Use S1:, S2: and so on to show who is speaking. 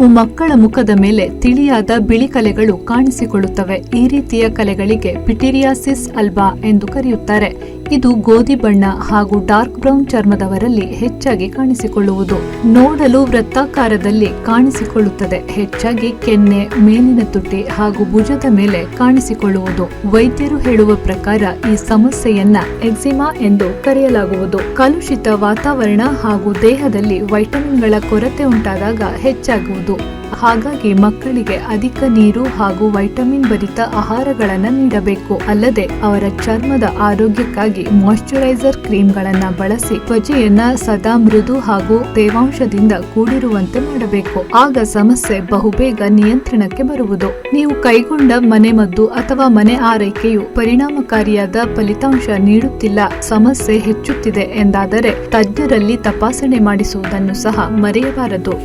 S1: ಕೆಲವು ಮಕ್ಕಳ ಮುಖದ ಮೇಲೆ ತಿಳಿಯಾದ ಬಿಳಿ ಕಲೆಗಳು ಕಾಣಿಸಿಕೊಳ್ಳುತ್ತವೆ. ಈ ರೀತಿಯ ಕಲೆಗಳಿಗೆ ಪಿಟೀರಿಯಾಸಿಸ್ ಅಲ್ಬಾ ಎಂದು ಕರೆಯುತ್ತಾರೆ. ಇದು ಗೋಧಿ ಬಣ್ಣ ಹಾಗೂ ಡಾರ್ಕ್ ಬ್ರೌನ್ ಚರ್ಮದವರಲ್ಲಿ ಹೆಚ್ಚಾಗಿ ಕಾಣಿಸಿಕೊಳ್ಳುವುದು. ನೋಡಲು ವೃತ್ತಾಕಾರದಲ್ಲಿ ಕಾಣಿಸಿಕೊಳ್ಳುತ್ತದೆ. ಹೆಚ್ಚಾಗಿ ಕೆನ್ನೆ, ಮೇಲಿನ ತುಟಿ ಹಾಗೂ ಭುಜದ ಮೇಲೆ ಕಾಣಿಸಿಕೊಳ್ಳುವುದು. ವೈದ್ಯರು ಹೇಳುವ ಪ್ರಕಾರ ಈ ಸಮಸ್ಯೆಯನ್ನ ಎಕ್ಸಿಮಾ ಎಂದು ಕರೆಯಲಾಗುವುದು. ಕಲುಷಿತ ವಾತಾವರಣ ಹಾಗೂ ದೇಹದಲ್ಲಿ ವೈಟಮಿನ್ಗಳ ಕೊರತೆ ಉಂಟಾದಾಗ ಹೆಚ್ಚಾಗುವುದು. ಹಾಗಾಗಿ ಮಕ್ಕಳಿಗೆ ಅಧಿಕ ನೀರು ಹಾಗೂ ವೈಟಮಿನ್ ಭರಿತ ಆಹಾರಗಳನ್ನು ನೀಡಬೇಕು. ಅಲ್ಲದೆ ಅವರ ಚರ್ಮದ ಆರೋಗ್ಯಕ್ಕಾಗಿ ಮಾಯಿಶ್ಚರೈಸರ್ ಕ್ರೀಮ್ಗಳನ್ನ ಬಳಸಿ ತ್ವಚೆಯನ್ನ ಸದಾ ಮೃದು ಹಾಗೂ ತೇವಾಂಶದಿಂದ ಕೂಡಿರುವಂತೆ ಮಾಡಬೇಕು. ಆಗ ಸಮಸ್ಯೆ ಬಹುಬೇಗ ನಿಯಂತ್ರಣಕ್ಕೆ ಬರುವುದು. ನೀವು ಕೈಗೊಂಡ ಮನೆಮದ್ದು ಅಥವಾ ಮನೆ ಆರೈಕೆಯು ಪರಿಣಾಮಕಾರಿಯಾದ ಫಲಿತಾಂಶ ನೀಡುತ್ತಿಲ್ಲ, ಸಮಸ್ಯೆ ಹೆಚ್ಚುತ್ತಿದೆ ಎಂದಾದರೆ ತಜ್ಞರಲ್ಲಿ ತಪಾಸಣೆ ಮಾಡಿಸುವುದನ್ನು ಸಹ ಮರೆಯಬಾರದು.